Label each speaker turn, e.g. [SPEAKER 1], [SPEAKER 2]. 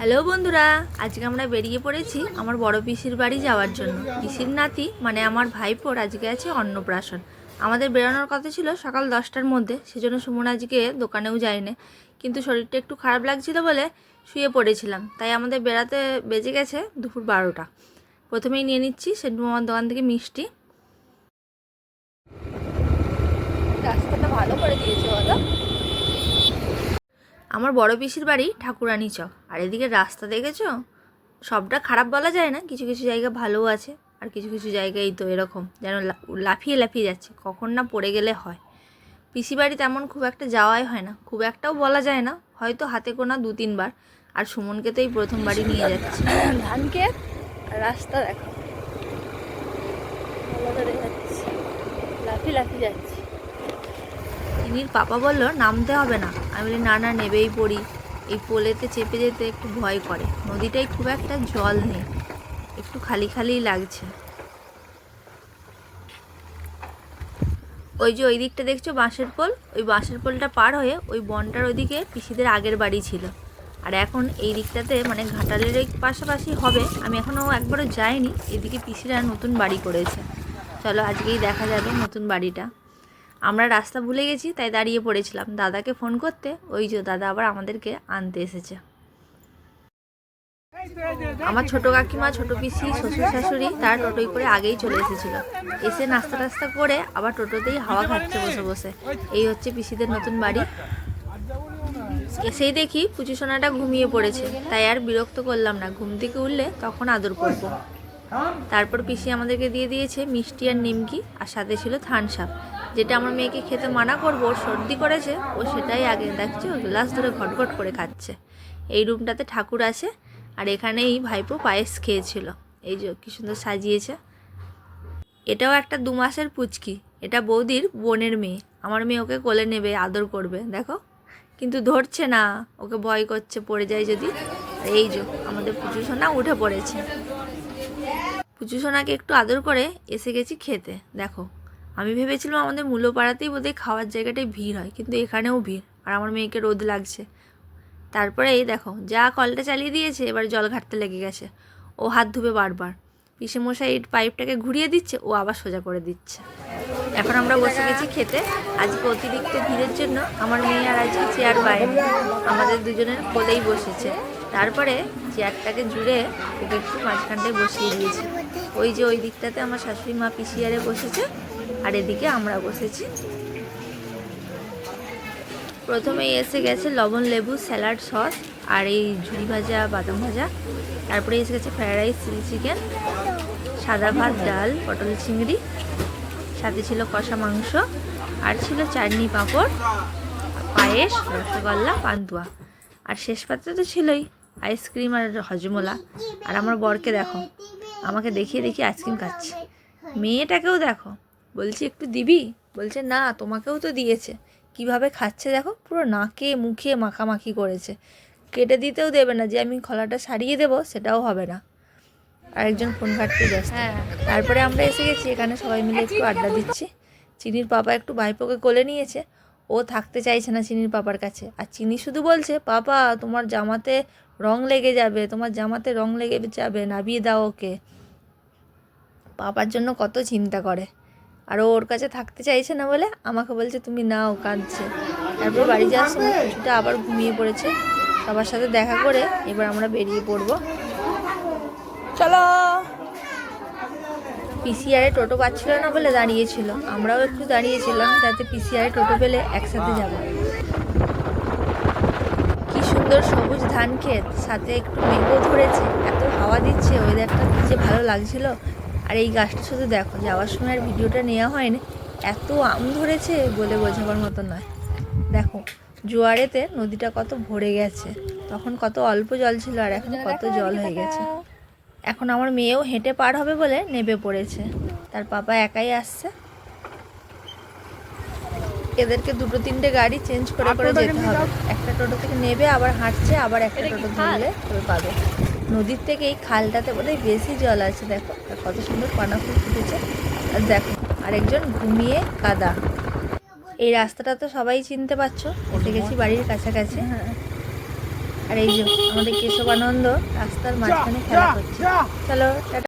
[SPEAKER 1] Hello বন্ধুরা, আজকে আমরা বেরিয়ে পড়েছি আমার বড় পিসির বাড়ি যাওয়ার জন্য। পিসির নাতি মানে আমার ভাইপোর আজকে আছে অন্নপ্রাশন। আমাদের বেরোনোর কথা ছিল সকাল 10টার মধ্যে, সেজন্য সুমন আজকে দোকানেও যায়নি, কিন্তু শরীরটা একটু খারাপ লাগছিল বলে শুয়ে পড়েছিলাম। তাই আমাদের বেড়াতে বেজে গেছে দুপুর 12টা। প্রথমেই নিয়ে নিচ্ছি সেন্টু মামার দোকান থেকে মিষ্টি। রাস্তাটা ভালো করে দিয়েছে বলো। আমার বড় পিসির বাড়ি ঠাকুরানী চক। আর এদিকে রাস্তা দেখেছো, সবটা খারাপ বলা যায় না, কিছু কিছু জায়গা ভালোও আছে, আর কিছু কিছু জায়গায় তো এরকম যেন লাফিয়ে লাফিয়ে যাচ্ছে, কখন না পড়ে গেলে হয়। পিসি বাড়ি তেমন খুব একটা যাওয়াই হয় না, খুব একটাও বলা যায় না, হয়তো হাতে গোনা 2-3 বার। আর সুমনকে তো এই প্রথমবারই নিয়ে যাচ্ছে। ধানকে রাস্তা দেখো, লাফিয়ে লাফিয়ে যাচ্ছে। চিনির পাপা বললো নামতে হবে না, আমি বলি না না নেবেই পড়ি। এই পোলেতে চেপে যেতে একটু ভয় করে, নদীটায় খুব একটা জল নেই, একটু খালি খালিই লাগছে। ওই যে ওই দিকটা দেখছো বাঁশের পোল, ওই বাঁশের পোলটা পার হয়ে ওই বনটার ওইদিকে পিসিদের আগের বাড়ি ছিল। আর এখন এই দিকটাতে মানে ঘাটালের এই পাশাপাশি হবে, আমি এখনও একবারও যাইনি। এদিকে পিসিরা নতুন বাড়ি করেছে, চলো আজকেই দেখা যাবে নতুন বাড়িটা। আমরা রাস্তা ভুলে গেছি, তাই দাঁড়িয়ে পড়েছিলাম দাদাকে ফোন করতে। ওই যে দাদা আবার আমাদেরকে আনতে এসেছে। আমার ছোট কাকিমা, ছোট পিসি, শ্বশুর শাশুড়ি তার টোটোই করে আগেই চলে এসেছিল। এসে নাস্তা টাস্তা করে আবার টোটোতেই হাওয়া খাচ্ছে বসে বসে। এই হচ্ছে পিসিদের নতুন বাড়ি। এসেই দেখি পুচু সোনাটা ঘুমিয়ে পড়েছে, তাই আর বিরক্ত করলাম না, ঘুম থেকে উঠলে তখন আদর করব। তারপর পিসি আমাদেরকে দিয়ে দিয়েছে মিষ্টি আর নিমকি, আর সাথে ছিল থামস আপ, যেটা আমার মেয়েকে খেতে মানা করবো, ওর সর্দি করেছে, ও সেটাই আগে দেখছো গ্লাস ধরে ঘটঘট করে খাচ্ছে। এই রুমটাতে ঠাকুর আছে, আর এখানেই ভাইপো পায়েস খেয়েছিল। এই যে কি সুন্দর সাজিয়েছে। এটাও একটা 2 মাসের পুচকি, এটা বৌদির বোনের মেয়ে। আমার মেয়ে ওকে কোলে নেবে, আদর করবে, দেখো কিন্তু ধরছে না, ওকে ভয় করছে পড়ে যায় যদি। এই যে আমাদের পুচু সোনা উঠে পড়েছে। পুচু সোনাকে একটু আদর করে এসে গেছি খেতে। দেখো আমি ভেবেছিলাম আমাদের মূল্যপাড়াতেই বোধহয় খাওয়ার জায়গাটায় ভিড় হয়, কিন্তু এখানেও ভিড়, আর আমার মেয়েকে রোদ লাগছে। তারপরে এই দেখো যা কলটা চালিয়ে দিয়েছে, এবার জল ঘাটতে লেগে গেছে। ও হাত ধুবে বারবার, পিসেমশাই এই পাইপটাকে ঘুরিয়ে দিচ্ছে, ও আবার সোজা করে দিচ্ছে। এখন আমরা বসে গেছি খেতে। আজকে অতিরিক্ত ভিড়ের জন্য আমার মেয়ে আর আজকে চেয়ার পায়নি, আমাদের দুজনের কোলেই বসেছে। তারপরে চেয়ারটাকে জুড়ে ওকে একটু মাঝখানটায় বসিয়ে দিয়েছি। ওই যে ওই দিকটাতে আমার শাশুড়ি মা পিসিয়ারে বসেছে, আর এদিকে আমরা বসেছি। প্রথমেই এসে গেছে লবণ লেবু স্যালাড সস আর এই ঝুড়ি ভাজা বাদাম ভাজা। তারপরে এসে গেছে ফ্রায়েড রাইস, চিলি চিকেন, সাদা ভাত, ডাল, পটল চিংড়ি, সাথে ছিল কষা মাংস, আর ছিল চাটনি, পাঁপড়, পায়েস, রসগোল্লা, পান্তুয়া, আর শেষ পাত্রে তো ছিলই আইসক্রিম আর হজমোলা। আর আমার বরকে দেখো, আমাকে দেখিয়ে দেখিয়ে আইসক্রিম খাচ্ছে। মেয়েটাকেও দেখো, বলছি একটু দিবি, বলছে না তোমাকেও তো দিয়েছে। কিভাবে খাচ্ছে দেখো, পুরো নাকে মুখে মাখামাখি করেছে, কেটে দিতেও দেবে না, যে আমি খোলাটা সারিয়ে দেবো সেটাও হবে না। আরেকজন ফোন ঘাটতে ব্যস্ত। তারপরে আমরা এসে গেছি, এখানে সবাই মিলে একটু আড্ডা দিচ্ছি। চিনির পাপা একটু ভাইপোকে কোলে নিয়েছে, ও থাকতে চাইছে না চিনির পাপার কাছে। আর চিনি শুধু বলছে পাপা তোমার জামাতে রং লেগে যাবে, তোমার জামাতে রং লেগে যাবে, নাবিয়ে দাও ওকে। পাপার জন্য কত চিন্তা করে, আর ওর কাছে থাকতে চাইছে না বলে আমাকে বলছে তুমি নাও, কাঁদছে। তারপর বাড়ি যাওয়ার সময় কিছুটা আবার ঘুমিয়ে পড়েছে। সবার সাথে দেখা করে এবার আমরা বেরিয়ে পড়বো, চলো। পিসিআরে টোটো পাচ্ছিল না বলে দাঁড়িয়েছিল, আমরাও একটু দাঁড়িয়েছিলাম যাতে পিসিআরে টোটো পেলে একসাথে যাব। কি সুন্দর সবুজ ধান ক্ষেত, সাথে একটু মেঘও ধরেছে, এত হাওয়া দিচ্ছে, ওয়েদারটা কি যে ভালো লাগছিল। আর এই গাছটা শুধু দেখো, যাওয়ার সময় আর ভিডিওটা নেওয়া হয়নি, এত আম ধরেছে বলে বোঝাবার মতো নয়। দেখো জোয়ারেতে নদীটা কত ভরে গেছে, তখন কত অল্প জল ছিল, আর এখন কত জল হয়ে গেছে। এখন আমার মেয়েও হেঁটে পার হবে বলে নেমে পড়েছে, তার পাপা একাই আসছে। এদেরকে 2-3টে গাড়ি চেঞ্জ করে করে যেতে হবে, একটা টোটো থেকে নেবে আবার হাঁটছে, আবার একটা টোটো ধরলে তবে পাবে। নদীর থেকে এই খালটাতে বোধহয় বেশি জল আছে, দেখো কত সুন্দর পানা ফুল ফুটেছে। আর দেখো আরেকজন ঘুমিয়ে কাদা। এই রাস্তাটা তো সবাই চিনতে পারছো, এসে গেছি বাড়ির কাছাকাছি। আর এই যে আমাদের কেশবানন্দ রাস্তার মাঝখানে খেলা করছে। চলো টাটা।